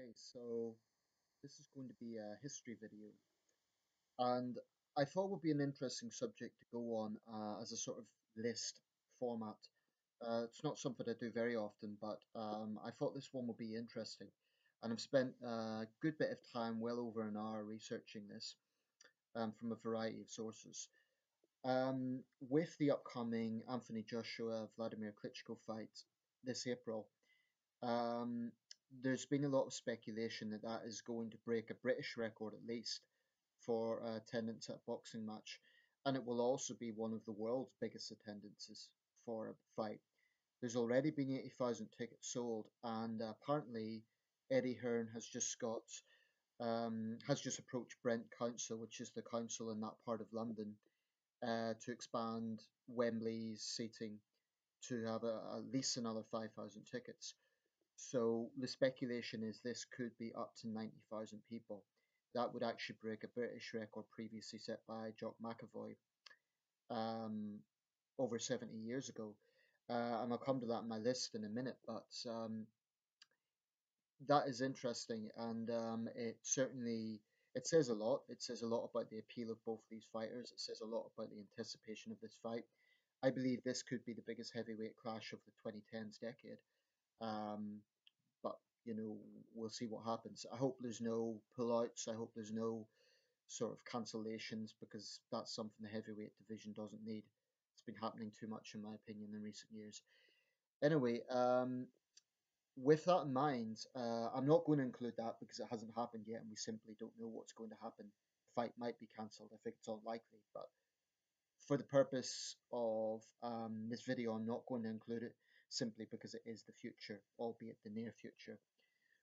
Okay, so this is going to be a history video, and I thought it would be an interesting subject to go on as a sort of list format. It's not something I do very often, but I thought this one would be interesting, and I've spent a good bit of time, well over an hour, researching this from a variety of sources. With the upcoming Anthony Joshua Vladimir Klitschko fight this April, um, there's been a lot of speculation that that is going to break a British record at least for attendance at a boxing match, and it will also be one of the world's biggest attendances for a fight. There's already been 80,000 tickets sold, and apparently Eddie Hearn has just approached Brent Council, which is the council in that part of London, to expand Wembley's seating to have at least another 5,000 tickets. So the speculation is this could be up to 90,000 people. That would actually break a British record previously set by Jock McAvoy um, over 70 years ago. And I'll come to that in my list in a minute, but that is interesting, and it says a lot. It says a lot about the appeal of both these fighters. It says a lot about the anticipation of this fight. I believe this could be the biggest heavyweight clash of the 2010s decade. Um, but we'll see what happens. I hope there's no pullouts. I hope there's no sort of cancellations because that's something the heavyweight division doesn't need. It's been happening too much, in my opinion, in recent years. Anyway, with that in mind, I'm not going to include that because it hasn't happened yet, and we simply don't know what's going to happen. The fight might be cancelled. I think it's unlikely, but for the purpose of this video, I'm not going to include it simply because it is the future, albeit the near future.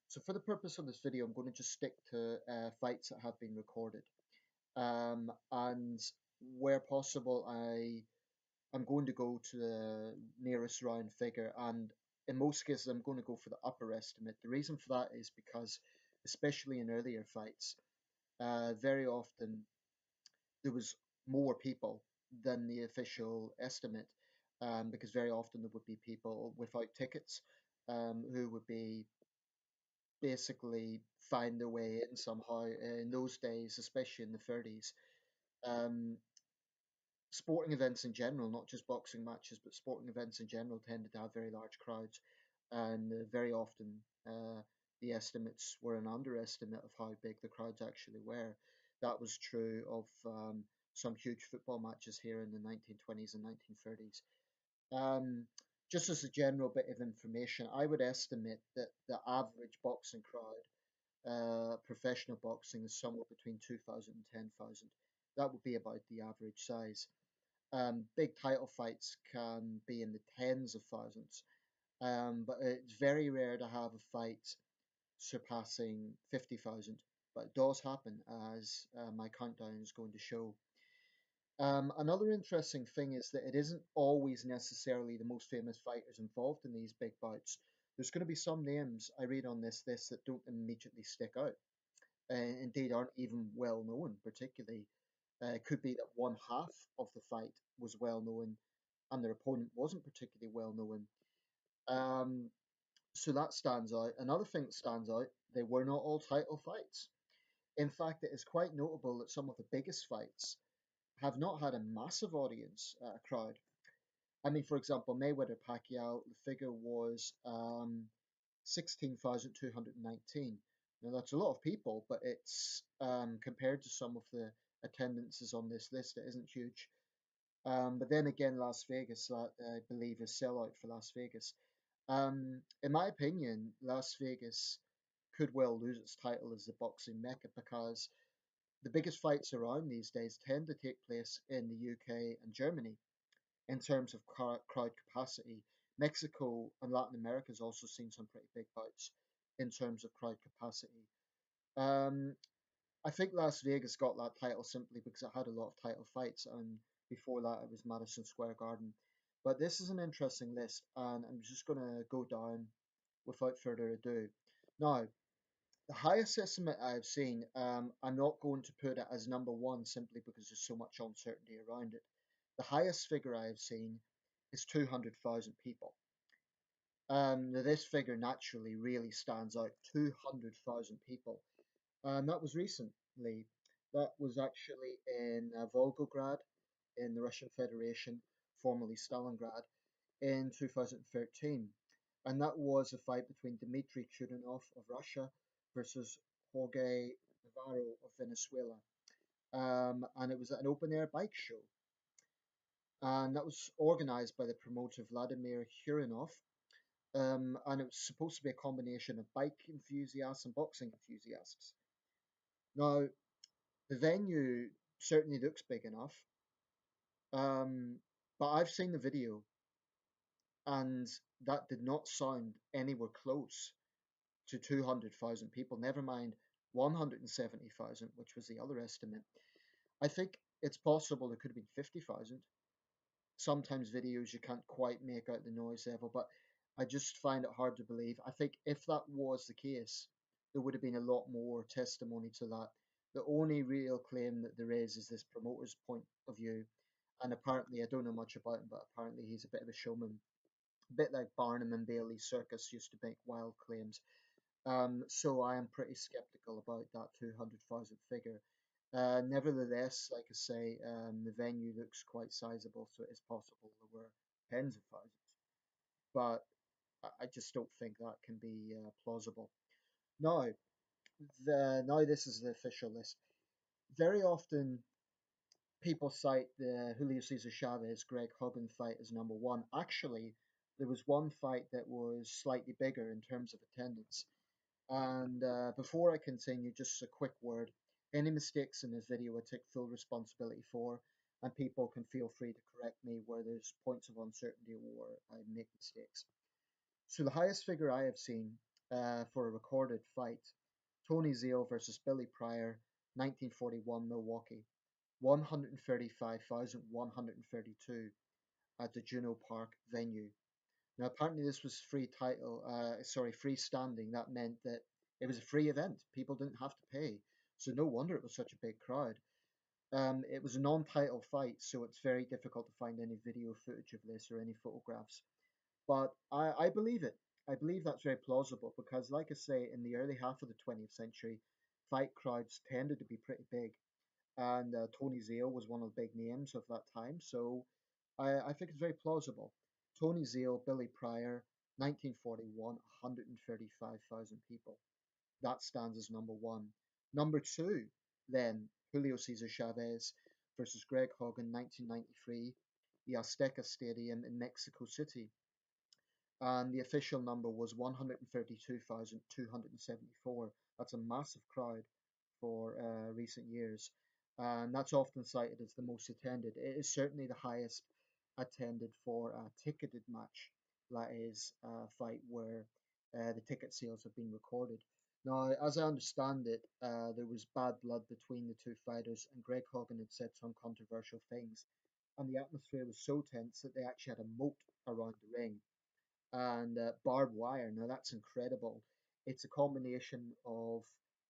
So for the purpose of this video, I'm going to just stick to fights that have been recorded. And where possible, I'm going to go to the nearest round figure. And in most cases, I'm going to go for the upper estimate. The reason for that is because, especially in earlier fights, very often there was more people than the official estimate. Because very often there would be people without tickets who would be basically find their way in somehow in those days, especially in the 30s. Um, Sporting events in general, not just boxing matches, but sporting events in general tended to have very large crowds, and very often the estimates were an underestimate of how big the crowds actually were. That was true of some huge football matches here in the 1920s and 1930s. Um, just as a general bit of information, I would estimate that the average boxing crowd professional boxing is somewhere between 2,000 and 10,000. That would be about the average size. Big title fights can be in the tens of thousands, but it's very rare to have a fight surpassing 50,000. But it does happen, as my countdown is going to show. Another interesting thing is that it isn't always necessarily the most famous fighters involved in these big bouts. There's going to be some names I read on this list that don't immediately stick out, indeed aren't even well known, particularly. It could be that one half of the fight was well known and their opponent wasn't particularly well known. Um, so that stands out. Another thing that stands out, they were not all title fights. In fact, it is quite notable that some of the biggest fights have not had a massive audience crowd. I mean, for example, Mayweather Pacquiao, the figure was 16,219. Now, that's a lot of people, but it's compared to some of the attendances on this list, it isn't huge. But then again, Las Vegas, I believe, is sellout for Las Vegas. In my opinion, Las Vegas could well lose its title as the boxing mecca because the biggest fights around these days tend to take place in the UK and Germany in terms of crowd capacity. Mexico and Latin America has also seen some pretty big bouts in terms of crowd capacity. Um, I think Las Vegas got that title simply because it had a lot of title fights, and before that it was Madison Square Garden. But this is an interesting list, and I'm just going to go down without further ado. Now, the highest estimate I've seen, I'm not going to put it as number one simply because there's so much uncertainty around it. The highest figure I have seen is 200,000 people. Now this figure naturally really stands out, 200,000 people. And that was recently. That was actually in Volgograd in the Russian Federation, formerly Stalingrad, in 2013. And that was a fight between Dmitry Chudinov of Russia versus Jorge Navarro of Venezuela. And it was an open air bike show. And that was organized by the promoter Vladimir Hurinov. And it was supposed to be a combination of bike enthusiasts and boxing enthusiasts. Now, the venue certainly looks big enough, but I've seen the video and that did not sound anywhere close to 200,000 people, never mind 170,000, which was the other estimate. I think it's possible there could have been 50,000. Sometimes videos you can't quite make out the noise level, but I just find it hard to believe. I think if that was the case, there would have been a lot more testimony to that. The only real claim that there is this promoter's point of view, and apparently I don't know much about him, but apparently he's a bit of a showman, a bit like Barnum and Bailey Circus used to make wild claims. So I am pretty skeptical about that 200,000 figure. Nevertheless, like I say, the venue looks quite sizable, so it is possible there were tens of thousands. But I just don't think that can be plausible. Now, now this is the official list. Very often, people cite the Julio Cesar Chavez Greg Hogan fight as number one. Actually, there was one fight that was slightly bigger in terms of attendance. And before I continue, just a quick word. Any mistakes in this video I take full responsibility for, and people can feel free to correct me where there's points of uncertainty or I make mistakes. So the highest figure I have seen for a recorded fight, Tony Zeal versus Billy Pryor, 1941 Milwaukee, 135,132 at the Juno Park venue. Now, apparently, this was free standing. That meant that it was a free event. People didn't have to pay. So no wonder it was such a big crowd. It was a non-title fight, so it's very difficult to find any video footage of this or any photographs. But I believe it. I believe that's very plausible because, like I say, in the early half of the 20th century, fight crowds tended to be pretty big. And Tony Zale was one of the big names of that time. So I think it's very plausible. Tony Zale, Billy Pryor, 1941, 135,000 people. That stands as number one. Number two, then, Julio Cesar Chavez versus Greg Hogan, 1993, the Azteca Stadium in Mexico City. And the official number was 132,274. That's a massive crowd for recent years, and that's often cited as the most attended. It is certainly the highest attended for a ticketed match, that is, a fight where the ticket sales have been recorded. Now, as I understand it, there was bad blood between the two fighters, and Greg Hogan had said some controversial things, and the atmosphere was so tense that they actually had a moat around the ring and barbed wire. Now that's incredible. It's a combination of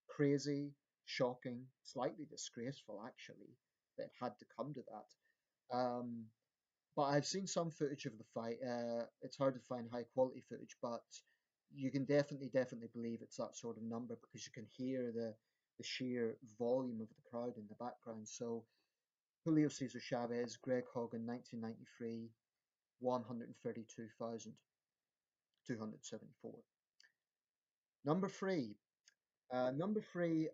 crazy, shocking, slightly disgraceful, actually, that it had to come to that. But I've seen some footage of the fight. It's hard to find high quality footage, but you can definitely believe it's that sort of number because you can hear the sheer volume of the crowd in the background. So Julio Cesar Chavez, Greg Hogan, 1993, 132,274. Number three,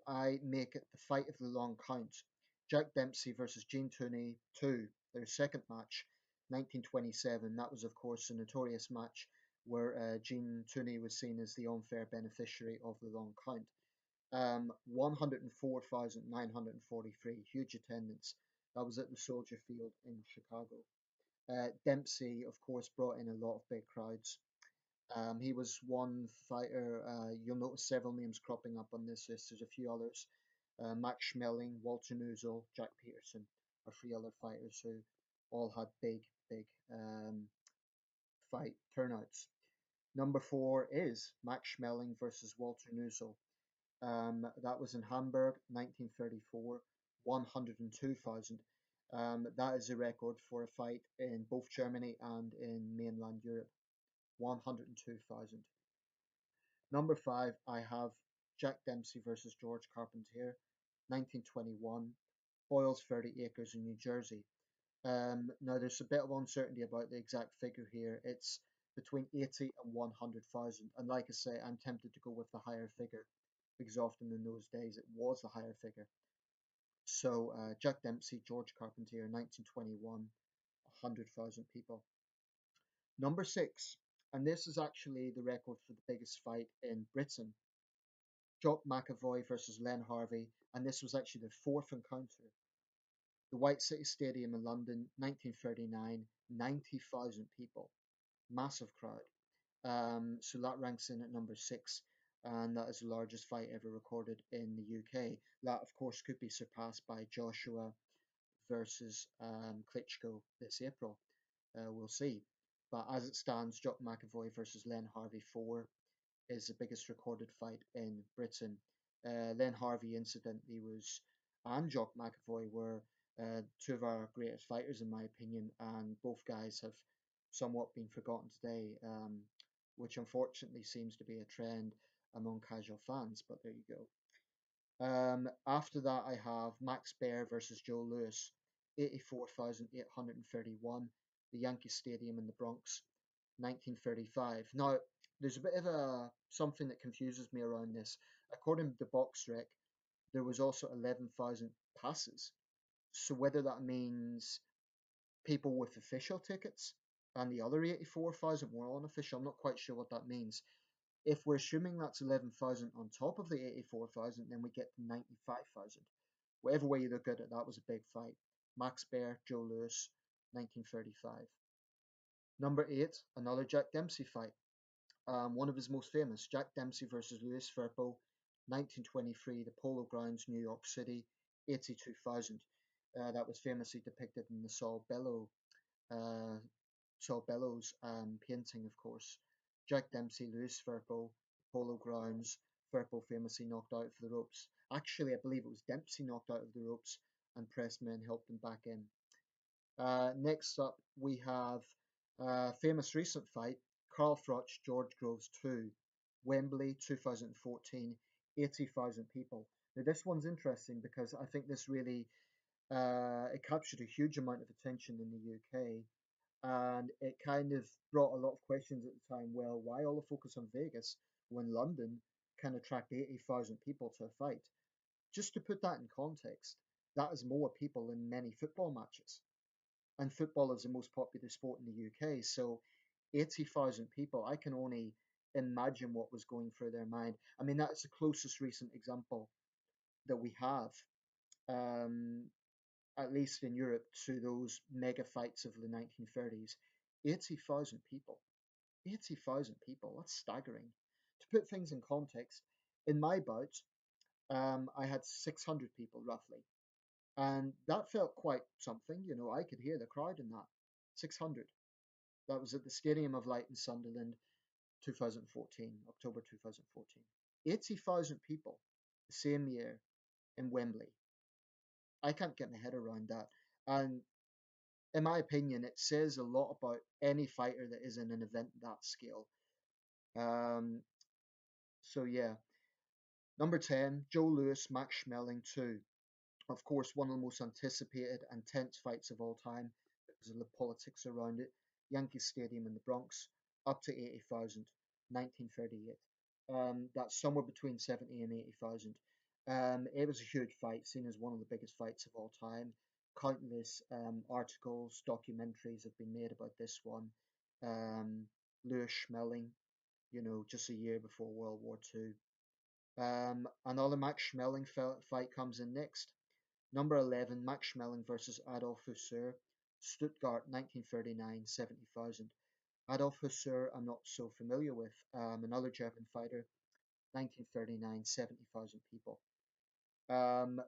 I make it the fight of the long count. Jack Dempsey versus Gene Tooney 2, their second match, 1927. That was, of course, a notorious match where Gene Tooney was seen as the unfair beneficiary of the long count. 104,943, huge attendance. That was at the Soldier Field in Chicago. Dempsey, of course, brought in a lot of big crowds. He was one fighter. You'll notice several names cropping up on this list. There's a few others. Max Schmeling, Walter Nussel, Jack Peterson are three other fighters who all had big fight turnouts. Number four is Max Schmeling versus Walter Nussel. That was in Hamburg, 1934, 102,000. That is a record for a fight in both Germany and in mainland Europe. 102,000. Number five, I have Jack Dempsey versus George Carpentier, 1921, Boyle's 30 Acres in New Jersey. Now, there's a bit of uncertainty about the exact figure here. It's between 80 and 100,000. And like I say, I'm tempted to go with the higher figure because often in those days it was the higher figure. So, Jack Dempsey, George Carpentier, 1921, 100,000 people. Number six, and this is actually the record for the biggest fight in Britain. Jock McAvoy versus Len Harvey, and this was actually the fourth encounter. The White City Stadium in London, 1939, 90,000 people, massive crowd. So that ranks in at number six, and that is the largest fight ever recorded in the UK. That, of course, could be surpassed by Joshua versus Klitschko this April. We'll see. But as it stands, Jock McAvoy versus Len Harvey 4 is the biggest recorded fight in Britain. Len Harvey, incidentally, and Jock McAvoy were two of our greatest fighters, in my opinion, and both guys have somewhat been forgotten today, which unfortunately seems to be a trend among casual fans, but there you go. After that, I have Max Baer versus Joe Louis, 84,831, the Yankee Stadium in the Bronx, 1935. Now, there's a bit of something that confuses me around this. According to the box rec, there was also 11,000 passes. So whether that means people with official tickets and the other 84,000 were unofficial, I'm not quite sure what that means. If we're assuming that's 11,000 on top of the 84,000, then we get to 95,000. Whatever way you look at it, that was a big fight. Max Baer, Joe Louis, 1935. Number eight, another Jack Dempsey fight. One of his most famous, Jack Dempsey versus Louis Firpo, 1923, the Polo Grounds, New York City, 82,000. That was famously depicted in the uh, Saul Bellows painting, of course. Jack Dempsey, Louis Firpo, Polo Grounds. Firpo famously knocked out of the ropes. Actually, I believe it was Dempsey knocked out of the ropes, and pressmen helped him back in. Next up, we have a famous recent fight, Carl Froch, George Groves 2, Wembley 2014, 80,000 people. Now, this one's interesting because I think this really it captured a huge amount of attention in the UK, and it kind of brought a lot of questions at the time. Well, why all the focus on Vegas when London can attract 80,000 people to a fight? Just to put that in context, that is more people than many football matches, and football is the most popular sport in the UK. So 80,000 people, I can only imagine what was going through their mind. I mean, that's the closest recent example that we have, um, at least in Europe, to those mega fights of the 1930s. 80,000 people. 80,000 people. That's staggering. To put things in context, in my bout, I had 600 people roughly. And that felt quite something. I could hear the crowd in that. 600. That was at the Stadium of Light in Sunderland, 2014, October 2014. 80,000 people the same year in Wembley. I can't get my head around that. And in my opinion, it says a lot about any fighter that is in an event that scale. Um, so yeah. Number 10, Joe Louis, Max Schmeling 2. Of course, one of the most anticipated and tense fights of all time because of the politics around it. Yankee Stadium in the Bronx, up to 80,000, 1938. That's somewhere between 70 and 80,000. It was a huge fight, seen as one of the biggest fights of all time. Countless articles, documentaries have been made about this one. Louis Schmeling, just a year before World War II. Another Max Schmeling fight comes in next. Number 11, Max Schmeling versus Adolf Hussar, Stuttgart, 1939, 70,000. Adolf Hussar, I'm not so familiar with. Another German fighter, 1939, 70,000 people. Um,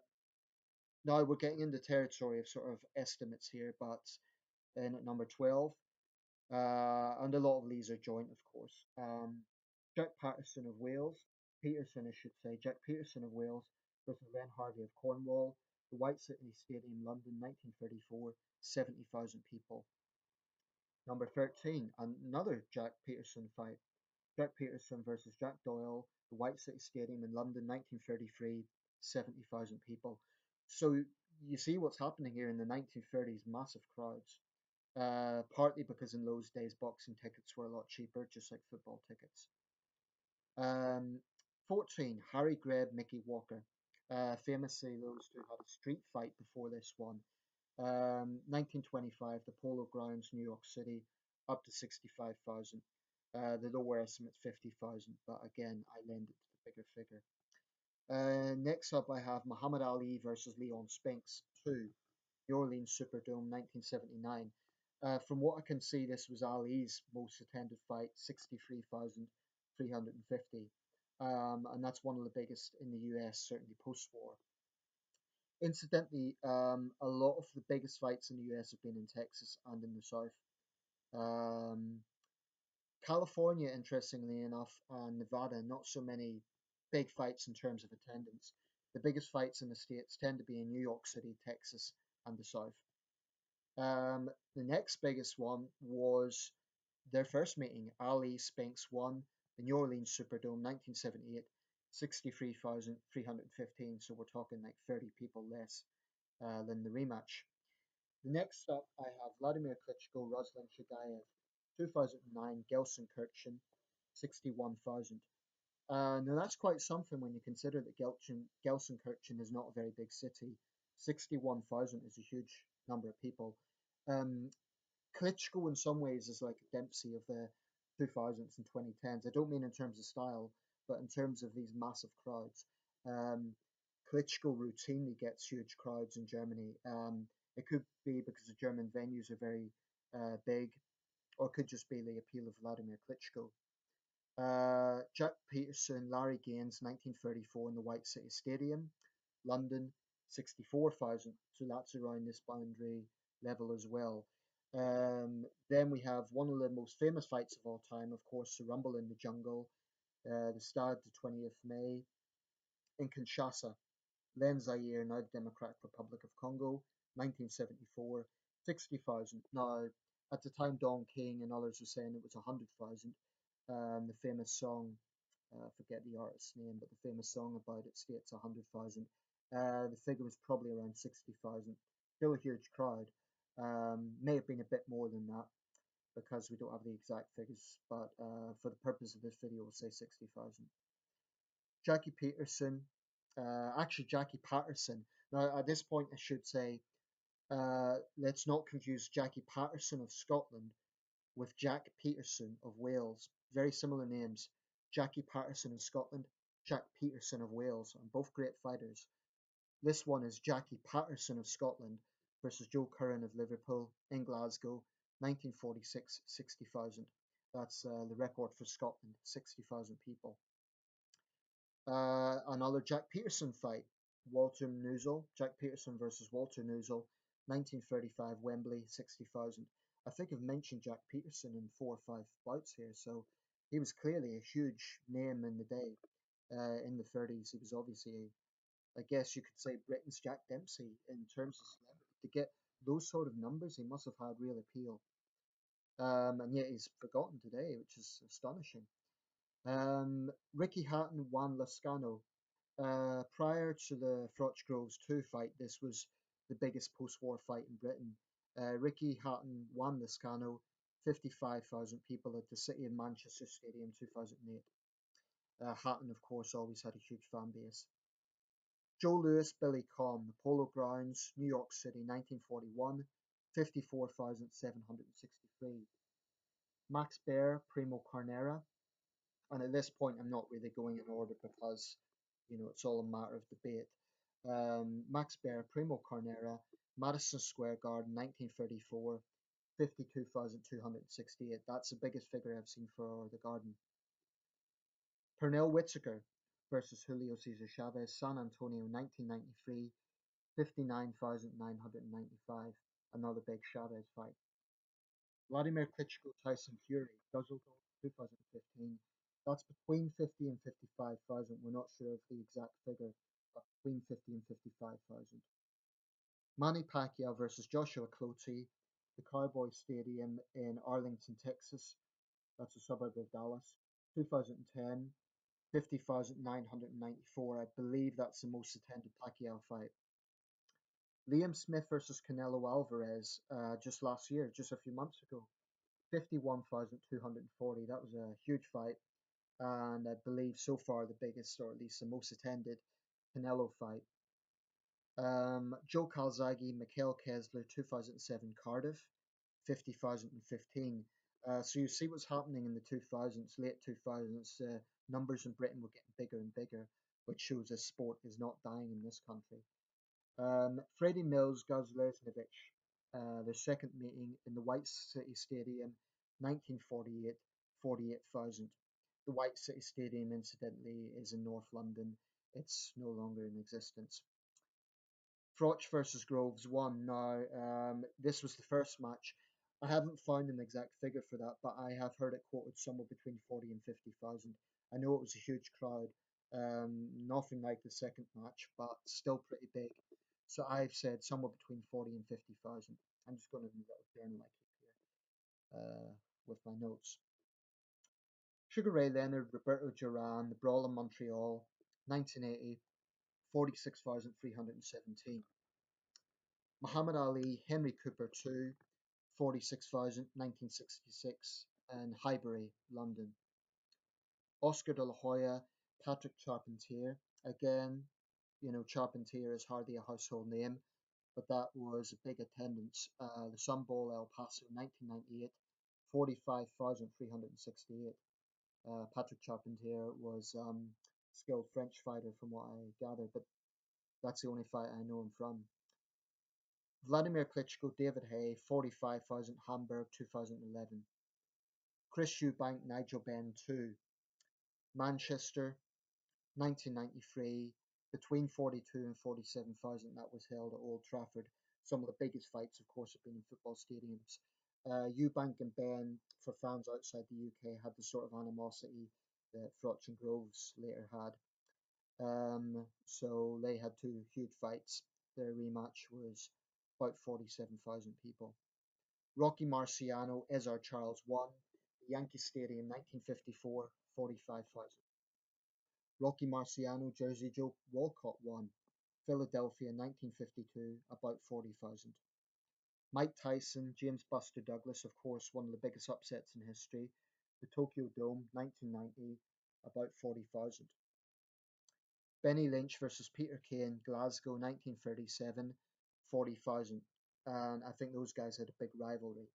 Now we're getting into territory of sort of estimates here, but in at number 12, and a lot of these are joint, of course. Jack Patterson of Wales, Peterson, I should say, Jack Peterson of Wales versus Len Harvey of Cornwall, the White City Stadium, London, 1934, 70,000 people. Number 13, another Jack Peterson fight. Jack Peterson versus Jack Doyle, the White City Stadium in London, 1933, 70,000 people. So you see what's happening here in the 1930s, massive crowds. Partly because in those days boxing tickets were a lot cheaper, just like football tickets. Um, 14, Harry Greb, Mickey Walker. Famously, those two had a street fight before this one. 1925, the Polo Grounds, New York City, up to 65,000. The lower estimate 50,000, but again, I lend it to the bigger figure. Next up, I have Muhammad Ali versus Leon Spinks, 2, New Orleans Superdome, 1979. From what I can see, this was Ali's most attended fight, 63,350. And that's one of the biggest in the US, certainly post war. Incidentally, a lot of the biggest fights in the US have been in Texas and in the South. Um, California, interestingly enough, and Nevada, not so many big fights in terms of attendance. The biggest fights in the States tend to be in New York City, Texas, and the South. The next biggest one was their first meeting. Ali Spinks won the New Orleans Superdome, 1978, 63,315. So we're talking like 30 people less than the rematch. The next up, I have Vladimir Klitschko, Ruslan Shagayev, 2009, Gelsenkirchen, 61,000. Now that's quite something when you consider that Gelsenkirchen is not a very big city. 61,000 is a huge number of people. Um, Klitschko in some ways is like a Dempsey of the 2000s and 2010s. I don't mean in terms of style, but in terms of these massive crowds. Um, Klitschko routinely gets huge crowds in Germany. It could be because the German venues are very big, or it could just be the appeal of Vladimir Klitschko. Jack Peterson, Larry Gaines, 1934 in the White City Stadium, London, 64,000. So that's around this boundary level as well. Then we have one of the most famous fights of all time, of course, the Rumble in the Jungle, the Stade the 20th May in Kinshasa, Len Zaire, now the Democratic Republic of Congo, 1974, 60,000. Now, at the time, Don King and others were saying it was 100,000. The famous song, I forget the artist's name, but the famous song about it states 100,000. The figure was probably around 60,000. Still a huge crowd. May have been a bit more than that because we don't have the exact figures, but for the purpose of this video, we'll say 60,000. Jackie Peterson, actually Jackie Patterson. Now, at this point, I should say, let's not confuse Jackie Patterson of Scotland with Jack Peterson of Wales. Very similar names. Jackie Patterson of Scotland, Jack Peterson of Wales, and both great fighters. This one is Jackie Patterson of Scotland versus Joe Curran of Liverpool in Glasgow, 1946, 60,000. That's the record for Scotland, 60,000 people. Another Jack Peterson fight, Walter Nuzel, Jack Peterson versus Walter Nuzel, 1935, Wembley, 60,000. I think I've mentioned Jack Peterson in 4 or 5 bouts here, so he was clearly a huge name in the day. In the 30s, he was obviously, I guess you could say, Britain's Jack Dempsey in terms of celebrity. To get those sort of numbers, he must have had real appeal. And yet he's forgotten today, which is astonishing. Ricky Hatton, Juan Lascano. Prior to the Froch Groves 2 fight, this was the biggest post-war fight in Britain. Ricky Hatton won Lascano, 55,000 people at the City of Manchester Stadium 2008. Hatton, of course, always had a huge fan base. Joe Louis, Billy Conn, the Polo Grounds, New York City, 1941, 54,763. Max Baer, Primo Carnera, and at this point, I'm not really going in order because, it's all a matter of debate. Max Baer, Primo Carnera, Madison Square Garden, 1934, 52,268. That's the biggest figure I've seen for the Garden. Pernell Whitaker versus Julio Cesar Chavez, San Antonio, 1993, 59,995. Another big Chavez fight. Vladimir Klitschko, Tyson Fury, Dusseldorf, 2015. That's between 50 and 55,000. We're not sure of the exact figure, but between 50 and 55,000. Manny Pacquiao versus Joshua-Klitschko the Cowboy Stadium in Arlington, Texas. That's a suburb of Dallas. 2010, 50,994. I believe that's the most attended Pacquiao fight. Liam Smith versus Canelo Alvarez just last year, just a few months ago. 51,240. That was a huge fight, and I believe so far the biggest, or at least the most attended Canelo fight. Joe Calzaghe, Mikhail Kessler, 2007 Cardiff, 50,015. So you see what's happening in the 2000s, late 2000s. Numbers in Britain were getting bigger and bigger, which shows this sport is not dying in this country. Freddie Mills, Gaz Lesnevich, their second meeting in the White City Stadium, 1948, 48,000. The White City Stadium, incidentally, is in North London. It's no longer in existence. Froch versus Groves won. Now, this was the first match. I haven't found an exact figure for that, but I have heard it quoted somewhere between 40 and 50,000. I know it was a huge crowd, nothing like the second match, but still pretty big. So I've said somewhere between 40 and 50,000. I'm just going to do that with journal I keep here with my notes. Sugar Ray Leonard, Roberto Duran, The Brawl in Montreal, 1980, 46,317. Muhammad Ali, Henry Cooper 2, 46,000, 1966, and Highbury, London. Oscar de la Hoya, Patrick Charpentier. Again, Charpentier is hardly a household name, but that was a big attendance. The Sun Bowl, El Paso, 1998, 45,368. Patrick Charpentier was a skilled French fighter, from what I gather, but that's the only fight I know him from. Vladimir Klitschko, David Hay, 45,000, Hamburg, 2011. Chris Eubank, Nigel Benn, 2. Manchester, 1993, between 42 and 47,000. That was held at Old Trafford. Some of the biggest fights, of course, have been in football stadiums. Eubank and Ben, for fans outside the UK, had the sort of animosity that Froch and Groves later had. So they had two huge fights. Their rematch was about 47,000 people. Rocky Marciano, Ezra Charles 1, Yankee Stadium, 1954, 45,000. Rocky Marciano, Jersey Joe Walcott 1, Philadelphia, 1952, about 40,000. Mike Tyson, James Buster Douglas, of course, one of the biggest upsets in history. The Tokyo Dome, 1990, about 40,000. Benny Lynch versus Peter Kay, Glasgow, 1937, 40,000. And I think those guys had a big rivalry.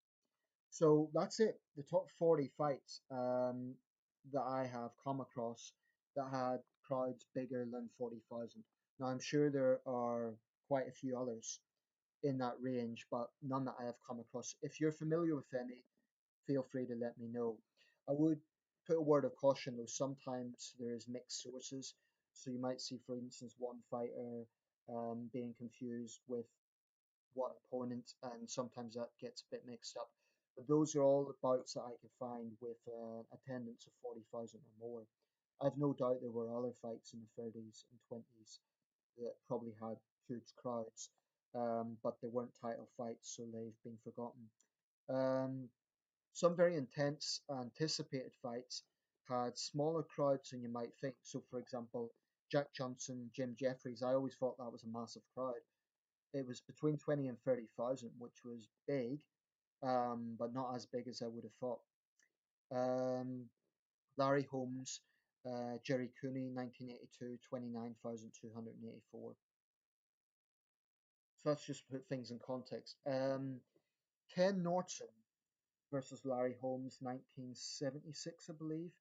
So that's it. The top 40 fights that I have come across that had crowds bigger than 40,000. Now, I'm sure there are quite a few others in that range, but none that I have come across. If you're familiar with any, feel free to let me know. I would put a word of caution though, sometimes there is mixed sources. So you might see, for instance, one fighter being confused with one opponent, and sometimes that gets a bit mixed up. But those are all the bouts that I could find with attendance of 40,000 or more. I've no doubt there were other fights in the 30s and 20s that probably had huge crowds, but they weren't title fights, so they've been forgotten. Um, some very intense anticipated fights had smaller crowds than you might think. So, for example, Jack Johnson, Jim Jeffries, I always thought that was a massive crowd. It was between 20 and 30,000, which was big, but not as big as I would have thought. Um, Larry Holmes, Jerry Cooney, 1982, 29,284. So that's just to put things in context. Ken Norton versus Larry Holmes, 1976, I believe.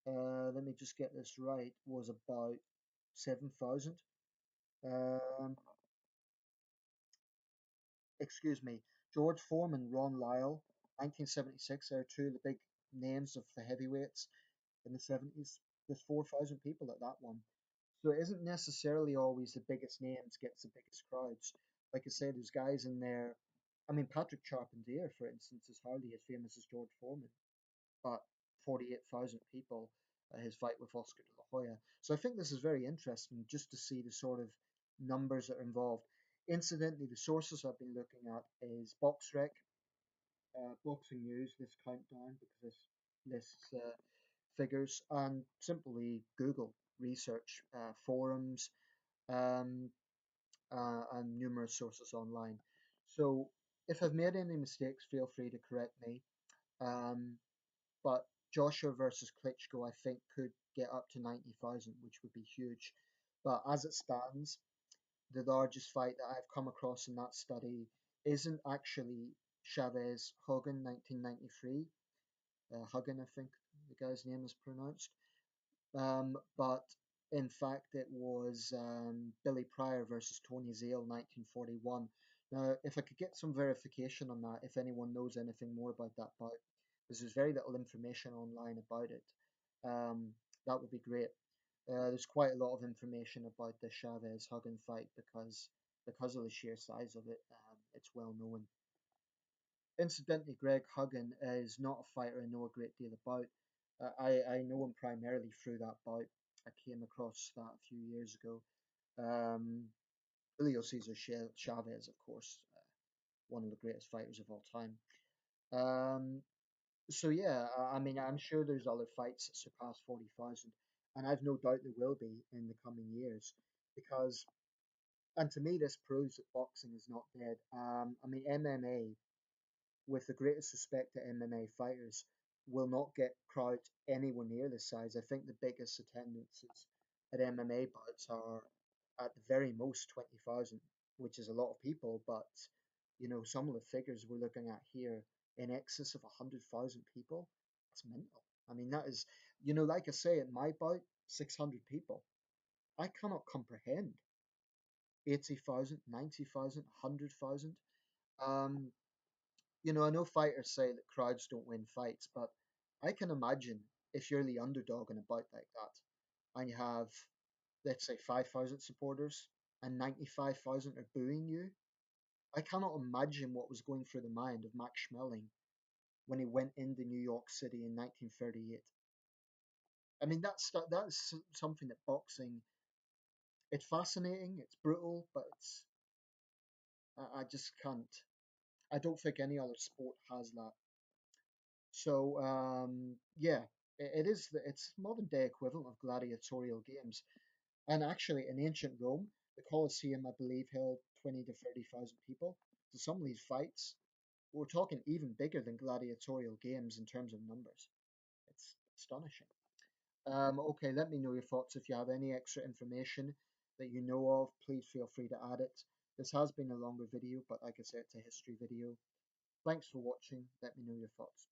Let me just get this right, was about 7,000. Um, excuse me, George Foreman, Ron Lyle, 1976. They're two of the big names of the heavyweights in the 70s. There's 4,000 people at that one. So it isn't necessarily always the biggest names gets the biggest crowds. Like I said, there's guys in there. I mean, Patrick Charpentier, for instance, is hardly as famous as George Foreman, but 48,000 people at his fight with Oscar de la Hoya. So I think this is very interesting just to see the sort of numbers that are involved. Incidentally, the sources I've been looking at is BoxRec, boxing news, this countdown, because this lists figures, and simply Google research forums um, and numerous sources online. So if I've made any mistakes, feel free to correct me. Um, but Joshua versus Klitschko, I think, could get up to 90,000, which would be huge. But as it stands, the largest fight that I've come across in that study isn't actually Chavez Hogan 1993. Hogan, I think the guy's name is pronounced. But in fact, it was Billy Pryor versus Tony Zale 1941. Now, if I could get some verification on that, if anyone knows anything more about that bout, because there's very little information online about it, um, that would be great. There's quite a lot of information about the Chavez Huggin fight because of the sheer size of it. It's well known. Incidentally, Greg Huggin is not a fighter I know a great deal about. I know him primarily through that bout. I came across that a few years ago. Um, Julio Cesar Chavez, of course, one of the greatest fighters of all time. Um, so yeah, I mean, I'm sure there's other fights that surpass 40,000, and I've no doubt there will be in the coming years, because, and to me, this proves that boxing is not dead. I mean, MMA, with the greatest respect to MMA fighters, will not get crowds anywhere near this size. I think the biggest attendances at MMA bouts are at the very most 20,000, which is a lot of people, but some of the figures we're looking at here in excess of 100,000 people, that's mental. I mean, that is, like I say, at my bout, 600 people. I cannot comprehend 80,000, 90,000, 100,000. Um, I know fighters say that crowds don't win fights, but I can imagine if you're the underdog in a bout like that, and you have, let's say, 5,000 supporters and 95,000 are booing you. I cannot imagine what was going through the mind of Max Schmeling when he went into New York City in 1938. I mean, that's something that boxing. It's fascinating. It's brutal, but I just can't. I don't think any other sport has that. So yeah, it's modern day equivalent of gladiatorial games. And actually, in ancient Rome, the Colosseum, I believe, held 20 to 30,000 people. So some of these fights, we're talking even bigger than gladiatorial games in terms of numbers. It's astonishing. Okay, let me know your thoughts. If you have any extra information that you know of, please feel free to add it. This has been a longer video, but like I said, it's a history video. Thanks for watching. Let me know your thoughts.